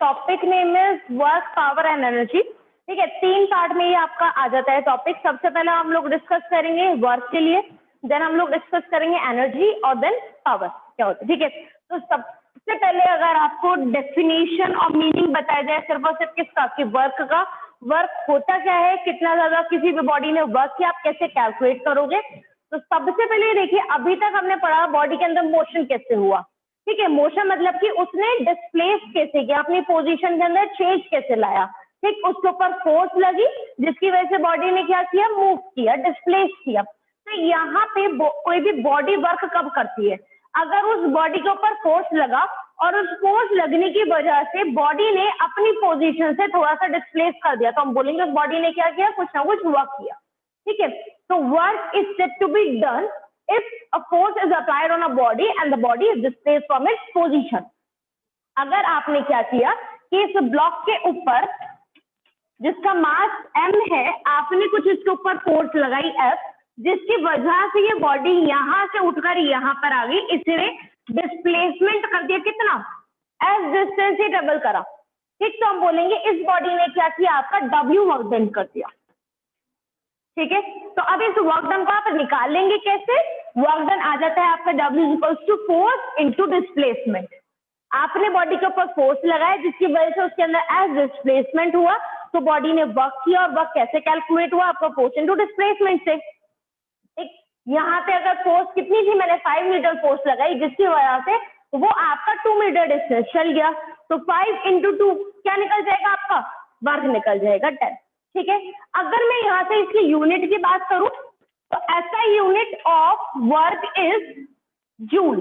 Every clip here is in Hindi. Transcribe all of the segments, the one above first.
Topic name is work, power and energy. ठीक है, 3 पार्ट में ये आपका आ जाता है टॉपिक। सबसे पहले हम लोग डिस्कस करेंगे वर्क के लिए, देन हम लोग डिस्कस करेंगे एनर्जी और देन पावर क्या होता है। ठीक है, तो सबसे पहले अगर आपको डेफिनेशन और मीनिंग बताया जाए सिर्फ और सिर्फ किसका, कि वर्क का। वर्क होता क्या है, कितना ज्यादा किसी भी बॉडी ने वर्क किया, आप कैसे कैलकुलेट करोगे। तो सबसे पहले देखिए, अभी तक हमने पढ़ा बॉडी के अंदर मोशन कैसे हुआ। ठीक है, मोशन मतलब कि उसने डिस्प्लेस कैसे किया, अपनी पोजीशन के अंदर चेंज कैसे लाया। ठीक, उसके ऊपर फोर्स लगी जिसकी वजह से बॉडी ने क्या किया, मूव किया, डिस्प्लेस किया। तो यहाँ पे कोई भी बॉडी वर्क कब करती है, अगर उस बॉडी के ऊपर फोर्स लगा और उस फोर्स लगने की वजह से बॉडी ने अपनी पोजीशन से थोड़ा सा डिस्प्लेस कर दिया, तो हम बोलेंगे उस बॉडी ने क्या किया, कुछ ना कुछ वर्क किया। ठीक है, तो work is said to be done if a force is applied on a body and the body is displaced from its position। अगर आपने क्या किया कि इस ब्लॉक के ऊपर जिसका मास m है, आपने कुछ इसके ऊपर फोर्स लगाई F, जिसकी वजह से ये बॉडी यहां से उठकर यहां पर आ गई, इसने डिस्प्लेसमेंट कर दिया कितना, एस डिस्टेंस ही ट्रेवल करा। ठीक, तो हम बोलेंगे इस बॉडी ने क्या किया, आपका W वर्क डन कर दिया। ठीक है, तो अब इस वर्क डन को आप निकालेंगे कैसे। वर्क डन आ जाता है आपका W equals to force into displacement. आपने बॉडी के ऊपर फोर्स लगाया जिसकी वजह से उसके अंदर एज डिस्प्लेसमेंट हुआ, तो बॉडी ने वर्क किया, और वर्क कैसे कैलकुलेट हुआ, आपका फोर्स इनटू डिस्प्लेसमेंट से। एक यहाँ पे अगर फोर्स कितनी थी, मैंने 5 मीटर फोर्स लगाई जिसकी वजह से वो आपका 2 मीटर डिस्टेंस चल गया, तो 5 इंटू 2 क्या निकल जाएगा, आपका वर्क निकल जाएगा 10। ठीक है, अगर मैं यहाँ से इसकी यूनिट की बात करूं तो ऐसा unit of work is joule.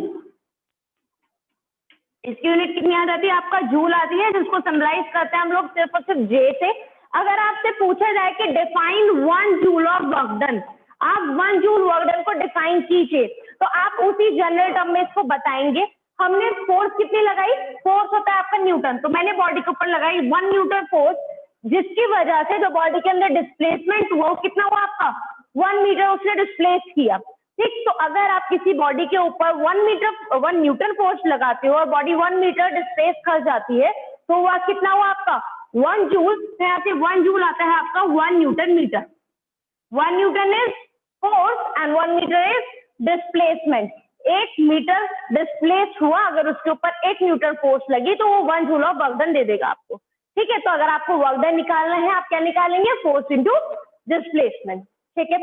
इसकी यूनिट कितनी आ जाती है, आपका जूल आती है, जिसको समराइज करते हैं हम लोग सिर्फ और सिर्फ जे से। अगर आपसे पूछा जाए कि define 1 joule of work done, आप 1 जूल वर्क डन को डिफाइन कीजिए, तो आप उसी जनरल टर्म में इसको बताएंगे। हमने फोर्स कितनी लगाई, फोर्स होता है आपका न्यूटन, तो मैंने बॉडी के ऊपर लगाई 1 न्यूटन फोर्स, जिसकी वजह से जो बॉडी के अंदर डिस्प्लेसमेंट हुआ वो कितना हुआ, आपका 1 मीटर उसने डिस्प्लेस किया। ठीक, तो अगर आप किसी बॉडी के ऊपर 1 न्यूटन फोर्स लगाते हो और बॉडी 1 मीटर डिस्प्लेस कर जाती है, तो वह कितना हुआ आपका 1 जूल। यहाँ से 1 जूल आता है आपका 1 newton metre. 1 newton is force and 1 metre is displacement. 1 metre displace हुआ, अगर उसके ऊपर 1 न्यूटन फोर्स लगी तो वो 1 joule of work done they देगा आपको। ठीक है, तो अगर आपको वर्क डन निकालना है, आप क्या निकालेंगे, फोर्स इंटू डिस्प्लेसमेंट। ठीक है,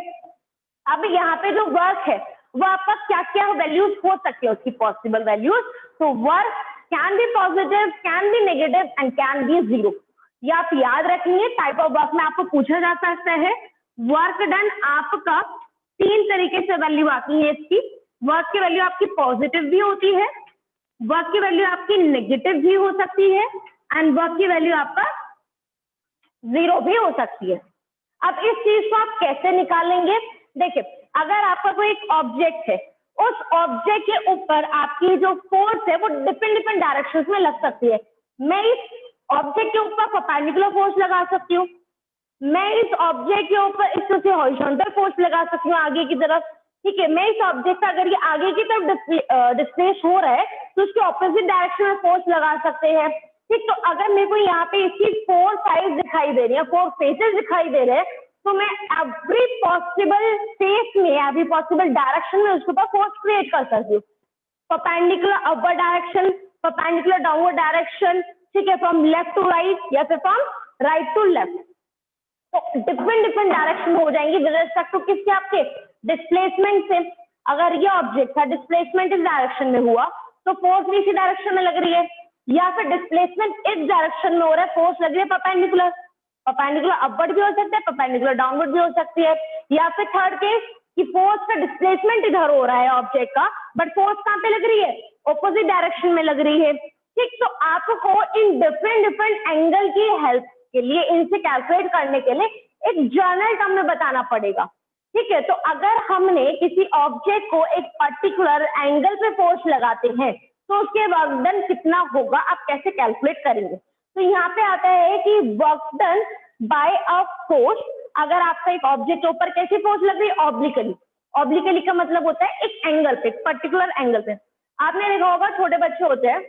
अब यहाँ पे जो वर्क है वो आपका क्या क्या वैल्यूज हो सकती है, उसकी पॉसिबल वैल्यूज। तो work can be positive, can be negative and can be zero. ये आप याद रखेंगे, टाइप ऑफ वर्क में आपको पूछा जा सकता है। वर्क डन आपका 3 तरीके से वैल्यू आती है इसकी। वर्क की वैल्यू आपकी पॉजिटिव भी होती है, वर्क की वैल्यू आपकी नेगेटिव भी हो सकती है, एंड वर्क की वैल्यू आपका जीरो भी हो सकती है। अब इस चीज को आप कैसे निकालेंगे, देखिए, अगर आपका कोई एक ऑब्जेक्ट है, उस ऑब्जेक्ट के ऊपर आपकी जो फोर्स है वो डिफरेंट डायरेक्शंस में लग सकती है। मैं इस ऑब्जेक्ट के ऊपर परपेंडिकुलर फोर्स लगा सकती हूँ, मैं इस ऑब्जेक्ट के ऊपर इस तरह से हॉरिजॉन्टल फोर्स लगा सकती हूँ आगे की तरफ। ठीक है, मैं इस ऑब्जेक्ट अगर ये आगे की तरफ डिस्प्लेस हो रहा है तो उसके ऑपोजिट डायरेक्शन में फोर्स लगा सकते हैं। ठीक, तो अगर मेरे को यहाँ पे इसकी 4 साइड दिखाई दे रही है, 4 फेसेस दिखाई दे रहे हैं, तो मैं एवरी पॉसिबल फेस में, एवरी पॉसिबल डायरेक्शन में उसके ऊपर फोर्स क्रिएट कर सकती हूँ। Perpendicular upward direction, perpendicular downward direction, ठीक है, फ्रॉम लेफ्ट टू राइट या फिर फ्रॉम राइट टू लेफ्ट। तो डिफरेंट डायरेक्शन हो जाएंगी विद रिस्पेक्ट टू किसके, आपके डिस्प्लेसमेंट से। अगर ये ऑब्जेक्ट का डिस्प्लेसमेंट इस डायरेक्शन में हुआ तो फोर्स भी इसी डायरेक्शन में लग रही है, या फिर डिस्प्लेसमेंट इस डायरेक्शन में हो रहा है, फोर्स लग रही है परपेंडिकुलर। परपेंडिकुलर अपवर्ड भी हो सकता है, परपेंडिकुलर डाउनवर्ड भी हो सकती है, या फिर थर्ड केस कि फोर्स का डिस्प्लेसमेंट इधर हो रहा है ऑब्जेक्ट का, बट फोर्स कहाँ पे लग रही है, ऑपोजिट डायरेक्शन में लग रही है। ठीक, तो आपको इन डिफरेंट एंगल की हेल्प के लिए, इनसे कैलकुलेट करने के लिए एक जर्नल टर्म में बताना पड़ेगा। ठीक है, तो अगर हमने किसी ऑब्जेक्ट को एक पर्टिकुलर एंगल पे फोर्स लगाते हैं तो उसके वर्क डन कितना होगा, आप कैसे कैलकुलेट करेंगे। तो यहाँ पे आता है कि work done by a force, अगर आपका एक ऑब्जेक्ट के ऊपर कैसी फोर्स लग रही है, ऑब्लिकली। ऑब्लिकली का मतलब होता है एक एंगल पे, पर्टिकुलर एंगल पे। आपने देखा होगा छोटे बच्चे होते हैं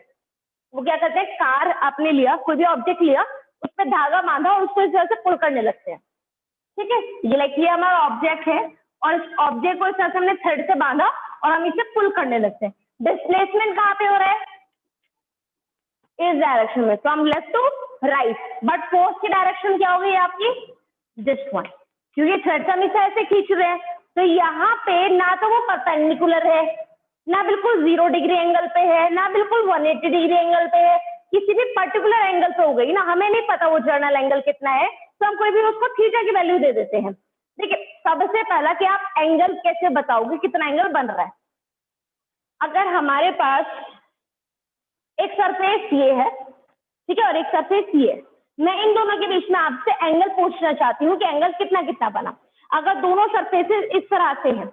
वो क्या करते हैं, कार आपने लिया, कोई भी ऑब्जेक्ट लिया, उस पर धागा बांधा और उसको इस तरह से पुल करने लगते हैं। ठीक है, ये लाइक ये हमारा ऑब्जेक्ट है और इस ऑब्जेक्ट को इस तरह से हमने थ्रेड से बांधा और हम इसे पुल करने लगते हैं। डिस्प्लेसमेंट कहाँ पे हो रहा है, इस डायरेक्शन में, from left to right, but force की डायरेक्शन क्या होगी आपकी, दिस वन, क्योंकि थ्रेड से हम इसे ऐसे खींच रहे हैं। तो यहाँ पे ना तो वो परपेंडिकुलर है, ना बिल्कुल 0 डिग्री एंगल पे है, ना बिल्कुल 180 डिग्री एंगल पे है, किसी भी पर्टिकुलर एंगल पे हो गई ना, हमें नहीं पता वो जर्नल एंगल कितना है, तो हम कोई भी उसको थीटा की वैल्यू दे देते हैं। देखिए सबसे पहला कि आप एंगल कैसे बताओगे कितना एंगल बन रहा है। अगर हमारे पास एक सरफेस ये है, ठीक है, और एक सरफेस ये है, मैं इन दोनों के बीच में आपसे एंगल पूछना चाहती हूँ कि एंगल कितना कितना बना। अगर दोनों सरफेसेस इस तरह से हैं,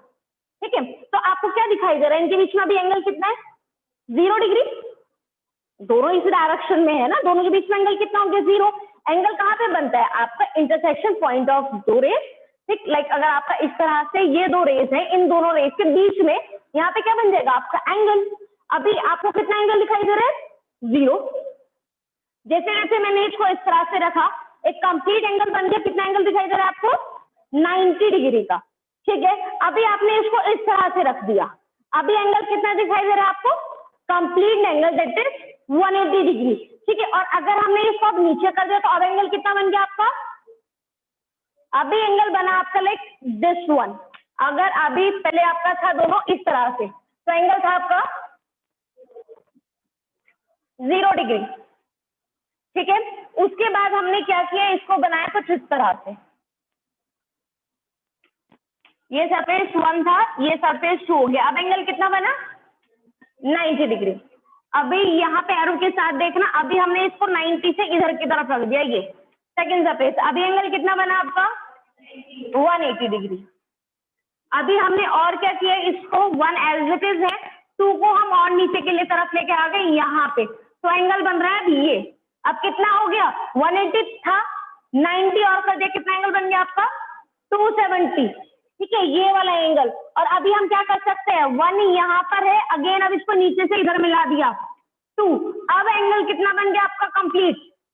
ठीक है, तो आपको क्या दिखाई दे रहा है, इनके बीच में अभी एंगल कितना है, 0 डिग्री, दोनों इस डायरेक्शन में है ना, दोनों के बीच में एंगल कितना हो गया, 0। एंगल कहाँ पे बनता है, आपका इंटरसेक्शन पॉइंट ऑफ दो रेस, ठीक, लाइक अगर आपका इस तरह से ये दो रेस है, इन दोनों रेस के बीच में यहाँ पे क्या बन जाएगा आपका एंगल। अभी आपको कितना एंगल दिखाई दे रहा है, 0। जैसे जैसे मैंने इसको इस तरह से रखा, एक कंप्लीट एंगल बन गया, कितना एंगल दिखाई दे रहा है आपको, 90 डिग्री का। ठीक है, अभी आपने इसको इस तरह से रख दिया, अभी एंगल कितना दिखाई दे रहा है आपको, complete angle that is 180 degree. ठीक है, और अगर हमने इसको अब नीचे कर दिया तो अब एंगल कितना बन गया आपका, अभी एंगल बना आपका लाइक दिस वन। अगर अभी पहले आपका था दोनों इस तरह से, तो एंगल था आपका 0 डिग्री। ठीक है, उसके बाद हमने क्या किया, इसको बनाया कुछ इस तरह से, ये सरफेस 1 था, ये सरफेस 2 हो गया, अब एंगल कितना बना, 90 डिग्री। अभी यहाँ पे एरो के साथ देखना, अभी हमने इसको 90 से इधर की तरफ रख दिया, ये सेकंड सरफेस, अभी एंगल कितना बना आपका, 180 डिग्री। अभी हमने और क्या किया, इसको 1 एज इट इज है, 2 को हम और नीचे के लिए तरफ लेके आ गए यहाँ पे, तो एंगल बन रहा है अभी ये, अब कितना हो गया, 180 था, 90 और कर दिया, कितना एंगल बन गया आपका, 270। ठीक है, ये वाला एंगल। और अभी हम क्या कर सकते हैं, 1 यहाँ पर है, अगेन अब इसको नीचे से इधर मिला दिया, 2, अब एंगल कितना बन गया आपका,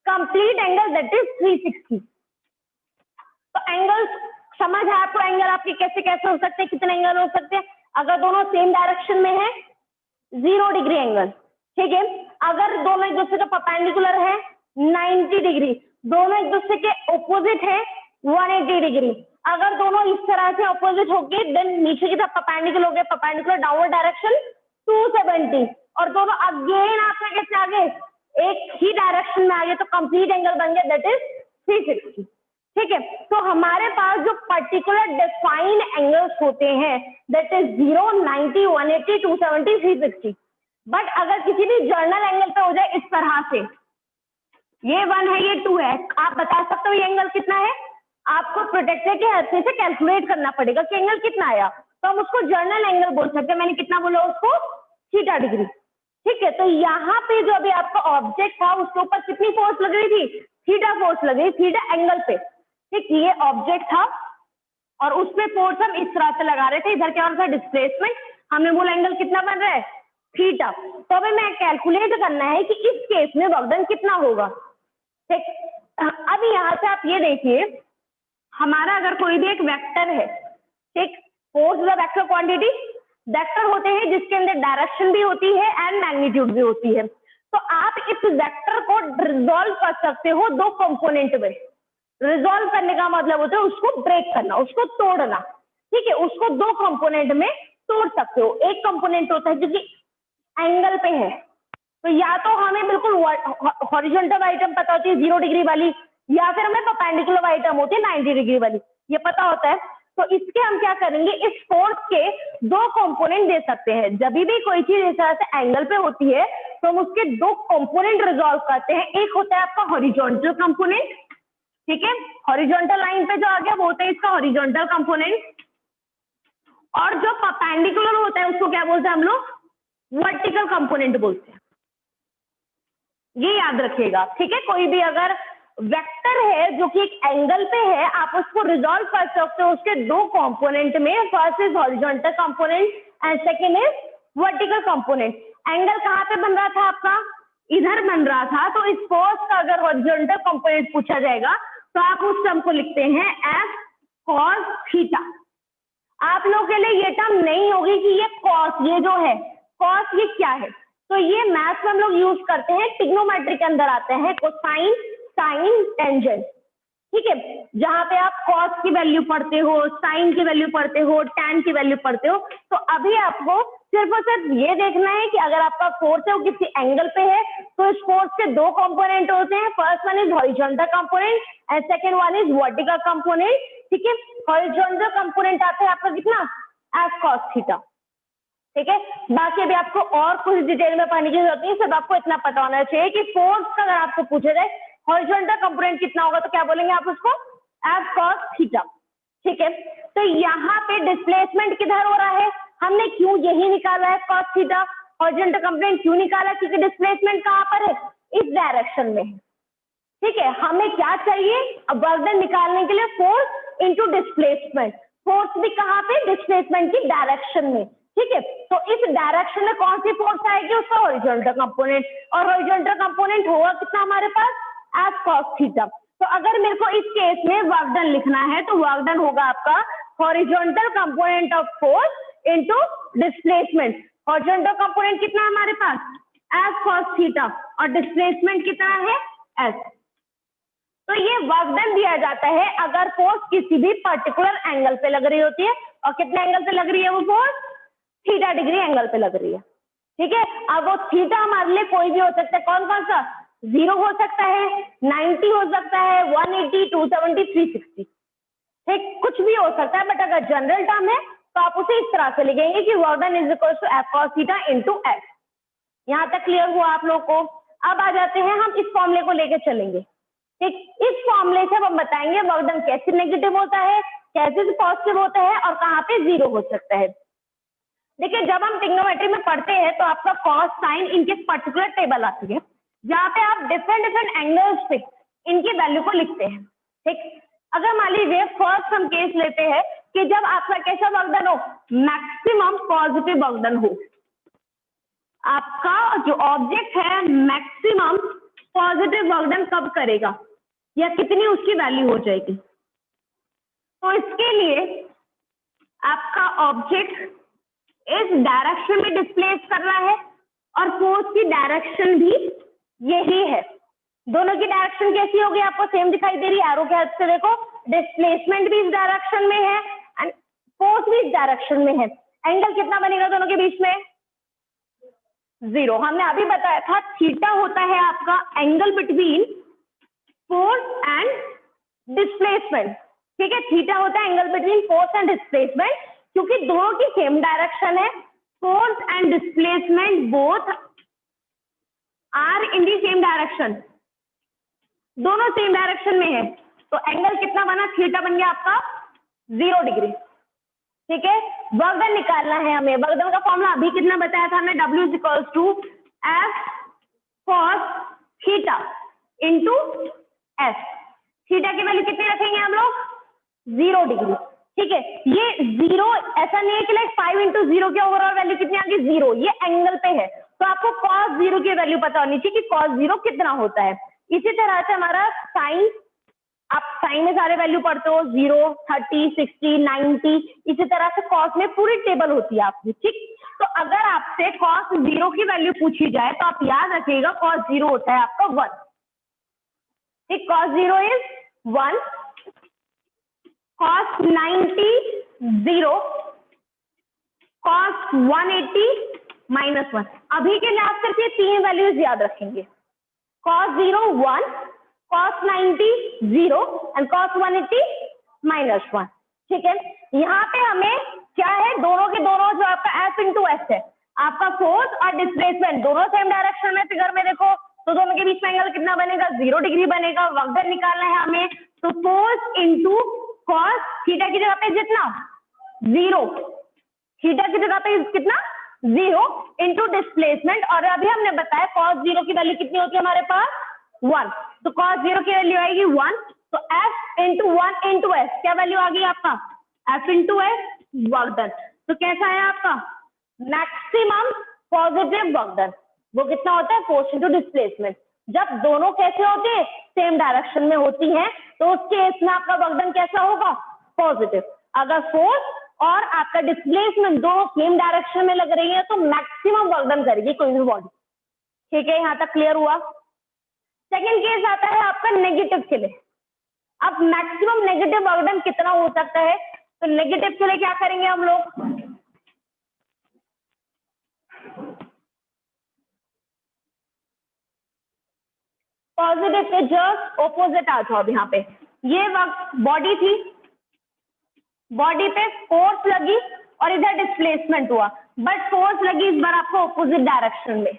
कंप्लीट एंगल दैट इज 360। तो एंगल समझ है आपको, एंगल आपके कैसे कैसे हो सकते हैं, कितने एंगल हो सकते हैं। अगर दोनों सेम डायरेक्शन में है 0 डिग्री एंगल, ठीक है, अगर दोनों एक दूसरे के परपेंडिकुलर है 90 डिग्री, दोनों एक दूसरे के ऑपोजिट है 180 डिग्री, अगर दोनों इस तरह से ऑपोजिट होके देन नीचे की तरफ परपेंडिकुलर हो गए, परपेंडिकुलर डाउनवर्ड डायरेक्शन 270, और दोनों अगेन आपका कैसे आगे एक ही डायरेक्शन में आ गए, तो कंप्लीट एंगल बन गया दैट इज 360। ठीक है, तो हमारे पास जो पर्टिकुलर डिफाइंड एंगल्स होते हैं दैट इज 0, 90, 180, 270, 360। बट अगर किसी भी जर्नल एंगल पे हो जाए इस तरह से, ये 1 है, ये 2 है, आप बता सकते हो ये एंगल कितना है, आपको प्रोटेक्टर के हेल्प से कैलकुलेट करना पड़ेगा कि एंगल कितना आया, तो हम उसको जर्नल एंगल बोल सकते हैं। मैंने कितना बोला उसको, थीटा डिग्री। ठीक है, तो यहाँ पे जो अभी आपका ऑब्जेक्ट था उसके ऊपर कितनी फोर्स लग रही थी, थीटा फोर्स लग रही, थीटा एंगल पे। ठीक, ये ऑब्जेक्ट था और उस पे फोर्स हम इस तरह से लगा रहे थे, इधर क्या हो रहा था, डिस्प्लेसमेंट, हमने बोला एंगल कितना बन रहा है, थीटा। तो अभी मैं कैलकुलेट करना है कि इस केस में वर्क डन कितना होगा। ठीक, अब यहाँ से आप ये देखिए, हमारा अगर कोई भी एक वेक्टर है, ठीक, force the vector quantity, vector होते हैं जिसके अंदर डायरेक्शन भी होती है एंड मैग्नीट्यूड भी होती है। तो आप इस वेक्टर को रिजॉल्व कर सकते हो दो कंपोनेंट में। रिजॉल्व करने का मतलब होता है उसको ब्रेक करना, उसको तोड़ना। ठीक है, उसको दो कंपोनेंट में तोड़ सकते हो। एक कंपोनेंट होता है जो कि एंगल पे है, तो या तो हमें बिल्कुल हॉरिजॉन्टल आइटम पता होती है 0 डिग्री वाली, या फिर हमें परपेंडिकुलर आइटम होती है 90 डिग्री वाली, ये पता होता है। तो इसके हम क्या करेंगे, इस फोर्स के दो कंपोनेंट दे सकते हैं। जब भी कोई चीज इस तरह से एंगल पे होती है तो हम उसके दो कंपोनेंट रिजॉल्व करते हैं। एक होता है आपका हॉरिजॉन्टल कंपोनेंट, ठीक है, हॉरिजॉन्टल लाइन पे जो आ गया वो होता है इसका हॉरिजॉन्टल कंपोनेंट, और जो परपेंडिकुलर होता है उसको क्या बोलते हैं हम लोग, वर्टिकल कंपोनेंट बोलते हैं। ये याद रखिएगा, ठीक है। कोई भी अगर वेक्टर है जो कि एक एंगल पे है, आप उसको रिजॉल्व कर सकते हो उसके दो कंपोनेंट में। First is horizontal component and second is vertical component. Angle कहाँ पे बन रहा था आपका, इधर बन रहा था, तो इस फोर्स का अगर हॉरिजॉन्टल कंपोनेंट पूछा जाएगा तो आप उस टर्म को लिखते हैं एफ कॉस थीटा। आप लोगों के लिए ये टर्म नहीं होगी कि ये कॉस, ये जो है कॉस ये क्या है, तो ये मैथ्स में हम लोग यूज करते हैं, ट्रिग्नोमेट्री के अंदर आते हैं कोसाइन, साइन, टेंजेंट, ठीक है, जहां पे आप कॉस की वैल्यू पढ़ते हो, साइन की वैल्यू पढ़ते हो, टैन की वैल्यू पढ़ते हो। तो अभी आपको सिर्फ और सिर्फ ये देखना है कि अगर आपका फोर्स है वो किसी एंगल पे है, तो इस फोर्स के दो कंपोनेंट होते हैं, first one is horizontal component and second one is vertical component, ठीक है। हॉरिजॉन्टल कंपोनेंट आता है आपका कितना, एफ कॉस थीटा, ठीक है। बाकी अभी आपको और कुछ डिटेल में पढ़ने की जरूरत नहीं है, सिर्फ आपको इतना पता होना चाहिए कि फोर्स का अगर आपको पूछा जाए हॉरिजॉन्टल कंपोनेंट कितना होगा तो क्या बोलेंगे आप उसको, एफ कॉस थीटा, ठीक है। तो यहाँ पे डिस्प्लेसमेंट किधर हो रहा है, हमने क्यों यही निकाला है कॉस थीटा, हॉरिजॉन्टल कंपोनेंट क्यों निकाला, क्योंकि डिस्प्लेसमेंट कहाँ पर है, इस डायरेक्शन में है, ठीक है। हमें क्या चाहिए, अब वर्क डन निकालने के लिए फोर्स इनटू डिस्प्लेसमेंट, फोर्स भी कहाँ पे, डिस्प्लेसमेंट की डायरेक्शन में, ठीक है। तो इस डायरेक्शन में कौन सी फोर्स आएगी, उसका हॉरिजॉन्टल कंपोनेंट, और हॉरिजॉन्टल कंपोनेंट होगा कितना हमारे पास, एफ कॉस थीटा। तो अगर मेरे को इस केस में वर्क डन लिखना है तो वर्क डन होगा आपका horizontal component of force into displacement. Horizontal component कितना है हमारे पास, एफ कॉस थीटा, और डिस्प्लेसमेंट कितना है, एस। तो ये वर्क डन दिया जाता है अगर फोर्स किसी भी पर्टिकुलर एंगल पे लग रही होती है, और कितने एंगल पे लग रही है वो फोर्स, थीटा डिग्री एंगल पे लग रही है, ठीक है। अब वो थीटा हमारे लिए कोई भी हो सकता है, कौन कौन सा, 0 हो सकता है, 90 हो सकता है, 180, 270, 360, ठीक, कुछ भी हो सकता है, बट अगर जनरल टर्म है तो आप उसे इस तरह से लिखेंगे कि work done is equal to F cos theta into F. यहाँ तक क्लियर हुआ आप लोग को। अब आ जाते हैं हम इस फॉर्मूले को लेके चलेंगे, ठीक। इस फॉर्मूले से हम बताएंगे वर्क डन कैसे नेगेटिव होता है, कैसे पॉजिटिव होता है, और कहाँ पे 0 हो सकता है। देखिए जब हम ट्रिग्नोमेट्री में पढ़ते हैं तो आपका कॉस साइन इनके पर्टिकुलर टेबल आती है, जहाँ पे आप डिफरेंट डिफरेंट एंगल्स पे इनकी वैल्यू को लिखते हैं, ठीक। अगर मान लीजिए फर्स्ट हम केस लेते हैं कि जब आपका कैसा वर्क डन हो, मैक्सिमम पॉजिटिव वर्क डन हो, आपका जो ऑब्जेक्ट है मैक्सिमम पॉजिटिव वर्क डन कब करेगा, या कितनी उसकी वैल्यू हो जाएगी। तो इसके लिए आपका ऑब्जेक्ट इस डायरेक्शन में डिस्प्लेस कर रहा है, और फोर्स की डायरेक्शन भी यही है। दोनों की डायरेक्शन कैसी होगी, आपको सेम दिखाई दे रही है, एरो के हेल्प से देखो, डिस्प्लेसमेंट भी इस डायरेक्शन में है एंड फोर्स भी इस डायरेक्शन में है। एंगल कितना बनेगा दोनों के बीच में, 0। हमने अभी बताया था थीटा होता है आपका angle between force and displacement, ठीक है। थीटा होता है angle between force and displacement, क्योंकि दोनों की सेम डायरेक्शन है, force and displacement both are in the same direction, दोनों सेम डायरेक्शन में है। तो एंगल कितना बना, थीटा बन गया आपका 0 डिग्री, ठीक है। वर्क डन निकालना है हमें, वर्क डन का फॉर्मूला अभी कितना बताया था हमने, W is equals to F cos theta into F. Theta की वैल्यू कितनी रखेंगे हम लोग, 0 डिग्री, ठीक है। ये 0 ऐसा नहीं है कि लाइक 5 इंटू 0 की ओवरऑल वैल्यू कितनी आ गई, 0, ये एंगल पे है, तो आपको cos 0 की वैल्यू पता होनी चाहिए कि cos 0 कितना होता है। इसी तरह से हमारा साइन, आप साइन में सारे वैल्यू पढ़ते हो, 0, 30, 60, 90, इसी तरह से cos में पूरी टेबल होती है आपकी, ठीक। तो अगर आपसे cos 0 की वैल्यू पूछी जाए तो आप याद रखिएगा cos 0 होता है आपका 1, ठीक, cos 0 इज 1, cos 90 0, cos 180 -1। अभी के लिए आप सिर्फ ये 3 वैल्यूज याद रखेंगे, cos 0 1, cos 90 0 एंड cos 180 -1, ठीक है। यहाँ पे हमें क्या है, दोनों के दोनों जो आपका F इंटू एस है, आपका फोर्स और डिस्प्लेसमेंट दोनों सेम डायरेक्शन में, फिगर में देखो तो दोनों के बीच में एंगल कितना बनेगा, 0 डिग्री बनेगा। वर्क डन निकालना है हमें, तो फोर्स इंटू कॉस थीटा की जगह पे जितना 0, थीटा की जगह पे कितना 0 इंटू डिस्प्लेसमेंट, और अभी हमने बताया cos 0 की वैल्यू कितनी होती है हमारे पास 1, तो cos 0 की वैल्यू आएगी 1, तो f इंटू 1 इंटू एस, क्या वैल्यू आ गई आपका, f into S work done. तो कैसा है आपका मैक्सिमम पॉजिटिव वर्क डन, वो कितना होता है, फोर्स इंटू डिस्प्लेसमेंट। जब दोनों कैसे होते हैं, सेम डायरेक्शन में होती हैं, तो उस केस में आपका वर्क डन कैसा होगा, पॉजिटिव। अगर फोर्स और आपका डिस्प्लेसमेंट दोनों सेम डायरेक्शन में लग रही है तो मैक्सिमम वर्क डन करेगी कोई भी बॉडी। ठीक है, यहाँ तक क्लियर हुआ। सेकेंड केस आता है आपका नेगेटिव के लिए। अब मैक्सिमम नेगेटिव वर्क डन कितना हो सकता है, तो नेगेटिव के लिए क्या करेंगे हम लोग, पॉजिटिव के जस्ट ऑपोजिट आ जाओ। यहाँ पे ये वक्त बॉडी थी, बॉडी पे फोर्स लगी और इधर डिस्प्लेसमेंट हुआ, बट फोर्स लगी इस बार आपको ऑपोजिट डायरेक्शन में।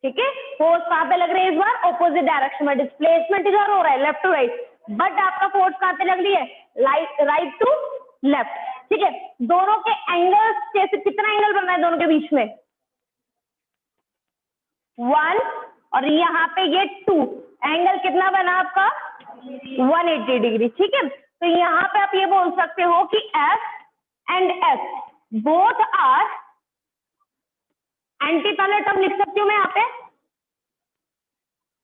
ठीक है, फोर्स कहाँ पे लग रही है इस बार, ऑपोजिट डायरेक्शन में। डिस्प्लेसमेंट इधर हो रहा है लेफ्ट टू राइट, बट आपका फोर्स कहाँ पे लग रही है, राइट टू लेफ्ट। ठीक है, दोनों के एंगल्स कैसे, कितना एंगल बन रहा है दोनों के बीच में, 1, और यहाँ पे ये 2, एंगल कितना बना आपका, 180 डिग्री। ठीक है, तो यहाँ पे आप ये बोल सकते हो कि F and S both are anti parallel. Term लिख सकती हूँ मैं यहाँ पे,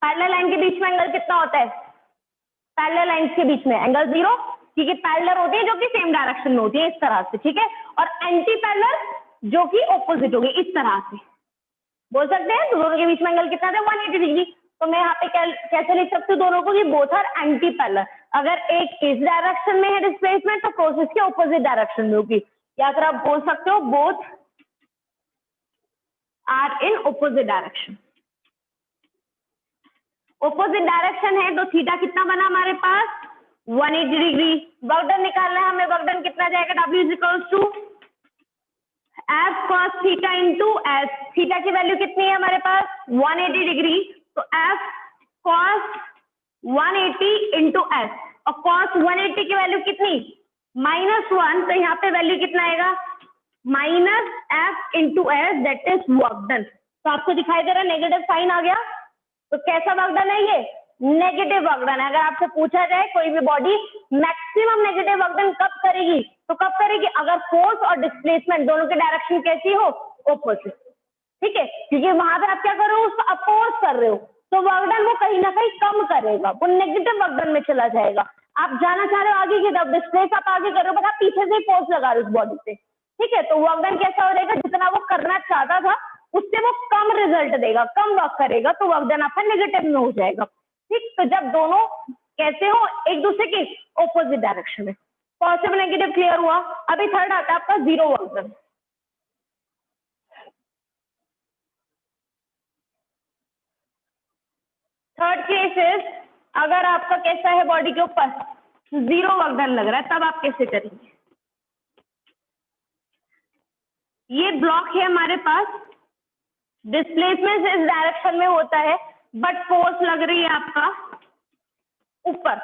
पैरेलल लाइन के बीच में एंगल कितना होता है, पैरेलल लाइंस के बीच में एंगल 0, क्योंकि पैरेलल होती है जो कि सेम डायरेक्शन में होती है इस तरह से। ठीक है, और एंटी पैरेलल जो कि ऑपोजिट होगी इस तरह से बोल सकते हैं। तो दोनों के बीच में एंगल कितना था, 180 डिग्री। तो मैं यहाँ पे कैसे लिख सकती हूँ दोनों को, कि बोथ आर एंटी पैरेलल। अगर एक इस डायरेक्शन में है डिस्प्लेसमेंट तो प्रोसेस के ऑपोजिट डायरेक्शन में होगी, या फिर आप बोल सकते हो both are in opposite direction. Opposite direction है तो थीटा कितना बना हमारे पास, 180 डिग्री। वर्क डन निकालना है हमें, वर्क डन कितना जाएगा, W is equals to F cos theta into S। Theta की वैल्यू कितनी है हमारे पास, 180 डिग्री, तो F cos 180 इंटू S, और cos 180 की वैल्यू कितनी, -1, तो यहाँ पे वैल्यू कितना आएगा, -F into S, that is work done. तो आपको दिखाई दे रहा है नेगेटिव साइन आ गया। तो कैसा वर्क डन है ये, नेगेटिव वर्क डन है। अगर आपसे पूछा जाए कोई भी body maximum negative work done कब करेगी, तो कब करेगी, अगर फोर्स और डिस्प्लेसमेंट दोनों की डायरेक्शन कैसी हो, ऑपोजिट। ठीक है, क्योंकि वहां पे आप क्या कर रहे हो, उसको अपोज कर रहे हो, तो वर्क डन वो कहीं ना कहीं कम करेगा, वो नेगेटिव वर्क डन में चला जाएगा। आप जाना चाह रहे हो आगे की तरफ, डिस्प्लेस आप आगे कर रहे हो, बट आप पीछे से ही फोर्स लगा रहे हो उस बॉडी पे। ठीक है, तो वर्क डन कैसा हो जाएगा, जितना वो करना चाहता था उससे वो कम रिजल्ट देगा, कम वर्क करेगा, तो वर्क डन आपका नेगेटिव में हो जाएगा। ठीक, तो जब दोनों कैसे हो, एक दूसरे के ऑपोजिट डायरेक्शन में। पॉजिटिव नेगेटिव क्लियर हुआ। अभी थर्ड आता है आपका zero work done. Third case is, अगर आपका कैसा है बॉडी के ऊपर जीरो वर्क डन लग रहा है, तब आप कैसे करेंगे। ये ब्लॉक है हमारे पास, डिस्प्लेसमेंट इस डायरेक्शन में होता है, बट फोर्स लग रही है आपका ऊपर,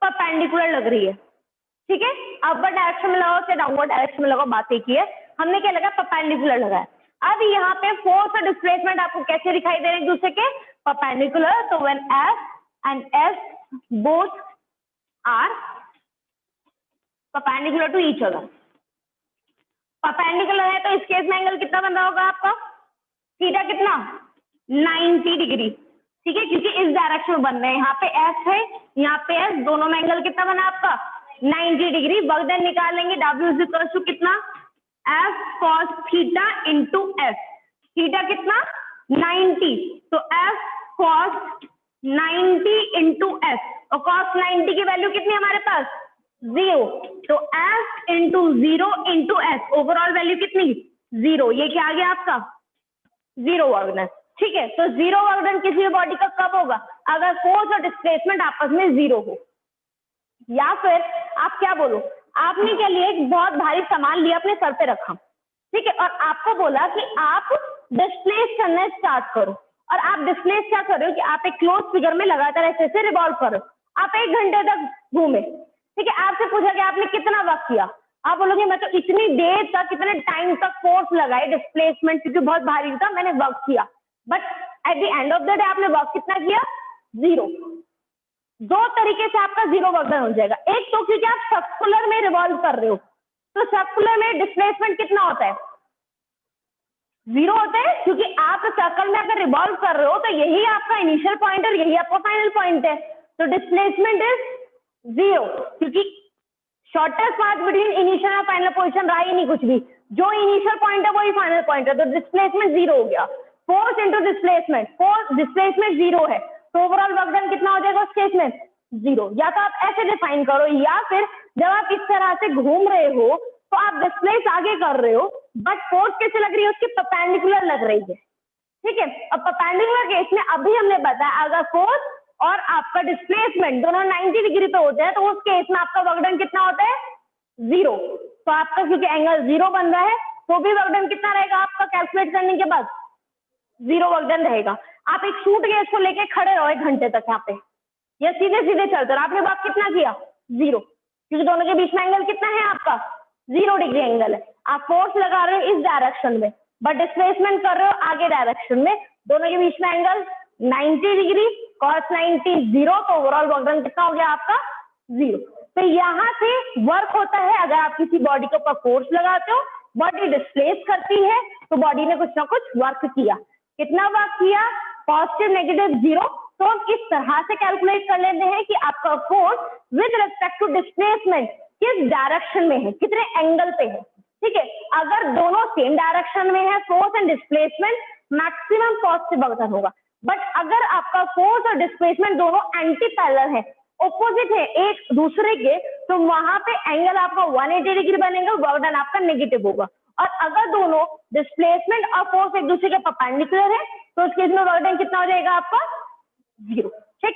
परपेंडिकुलर लग रही है। ठीक है, अपवर्ड डायरेक्शन में लगाओ या डाउनवर्ड डायरेक्शन में लगाओ, बात एक ही है। हमने क्या लगा, परपेंडिकुलर लगाया। अब यहाँ पे फोर्स और डिस्प्लेसमेंट आपको कैसे दिखाई दे रहे हैं एक दूसरे के, परपेंडिकुलर। तो when F and S both are perpendicular to each other, perpendicular है तो इस केस में एंगल कितना बन रहा होगा आपका, थीटा कितना, 90 डिग्री। ठीक है, क्योंकि इस डायरेक्शन में बन रहे हैं, यहाँ पे S है, यहाँ पे S, दोनों में एंगल कितना बना आपका, 90 डिग्री। वर्क डन निकाल लेंगे, W इज इक्वल टू कितना, F cos theta into S। Theta कितना, 90, तो F cos 90 इंटू S, और cos 90 की वैल्यू कितनी हमारे पास, 0, तो F into 0 into S, overall value कितनी, 0। ये क्या आ गया आपका, जीरो वर्क डन। ठीक है, तो जीरो वर्क डन किसी भी बॉडी का कब होगा, अगर फोर्स और डिस्प्लेसमेंट आपस में 0 हो। या फिर आप क्या बोलो, आपने क्या लिया, एक बहुत भारी सामान लिया अपने सर पे रखा, ठीक है, और आपको बोला कि आप डिस्प्लेस करना स्टार्ट करो, और आप डिस्प्लेस क्या कर रहे हो कि आप एक क्लोज फिगर में लगातार ऐसे रिवॉल्व करो। आप 1 घंटे तक घूमे, ठीक है, आपसे पूछा कि आपने कितना वर्क किया, आप बोलोगे मैं तो इतनी देर तक, इतने टाइम तक फोर्स लगाए, डिस्प्लेसमेंट क्योंकि बहुत भारी था, मैंने वर्क किया, but at the end of the day आपने वर्क कितना किया, 0। दो तरीके से आपका जीरो वर्क डन हो जाएगा। एक तो क्योंकि आप सर्कुलर में रिवॉल्व कर रहे हो, तो सर्कुलर में डिस्प्लेसमेंट कितना होता है, जीरो होता है क्योंकि आप सर्कल में अगर रिवॉल्व कर रहे हो तो यही आपका इनिशियल पॉइंट और यही आपका फाइनल पॉइंट है, तो डिस्प्लेसमेंट इज जीरो क्योंकि शॉर्टेस्ट पाथ बिटवीन इनिशियल और फाइनल पोजीशन रहा ही नहीं कुछ भी, जो इनिशियल पॉइंट है वही फाइनल पॉइंट है, तो डिस्प्लेसमेंट जीरो हो गया। Force into displacement, force displacement zero है तो ओवरऑल वर्क डन कितना हो जाएगा उस केस में, जीरो। या तो आप ऐसे डिफाइन करो या फिर जब आप इस तरह से घूम रहे हो तो आप डिस्प्लेस आगे कर रहे हो बट फोर्स कैसे लग रही है, उसकी परपेंडिकुलर लग रही है, ठीक है। अब परपेंडिकुलर केस में अभी हमने बताया अगर फोर्स और आपका डिस्प्लेसमेंट दोनों 90 डिग्री पे होते हैं तो उस केस में आपका वर्क डन कितना होता है, जीरो। तो आपका क्योंकि एंगल जीरो बन रहा है तो भी वर्क डन कितना रहेगा आपका कैलकुलेट करने के बाद, जीरो वर्क डन रहेगा। आप एक सूट केस को लेके खड़े रहो 1 घंटे तक यहाँ पे या सीधे सीधे चलते रहो, आपने बात कितना किया, जीरो, क्योंकि दोनों के बीच में एंगल कितना है आपका, 0 डिग्री एंगल है। आप फोर्स लगा रहे हो इस डायरेक्शन में बट डिस्प्लेसमेंट कर रहे हो आगे डायरेक्शन में, दोनों के बीच में एंगल 90 डिग्री, cos 90 जीरो, तो ओवरऑल वर्क डन कितना हो गया आपका, जीरो। तो यहाँ से वर्क होता है अगर आप किसी बॉडी के ऊपर फोर्स लगाते हो, बॉडी डिस्प्लेस करती है तो बॉडी ने कुछ ना कुछ वर्क किया, कितना वर्क किया, पॉजिटिव नेगेटिव जीरो। तो हम इस तरह से कैलकुलेट कर लेते हैं कि आपका force with respect to displacement किस डायरेक्शन में है, कितने एंगल पे है, ठीक है। अगर दोनों सेम डायरेक्शन में है force and displacement, maximum positive work होगा। बट अगर आपका फोर्स और डिस्प्लेसमेंट दोनों एंटी पैरेलल है, ऑपोजिट है एक दूसरे के, तो वहां पे एंगल आपका 180 डिग्री बनेगा, वर्क डन आपका नेगेटिव होगा। और अगर दोनों डिस्प्लेसमेंट और फोर्स एक दूसरे के परपेंडिकुलर है तो उस केस में वर्क डन कितना हो जाएगा आपका, जीरो, ठीक।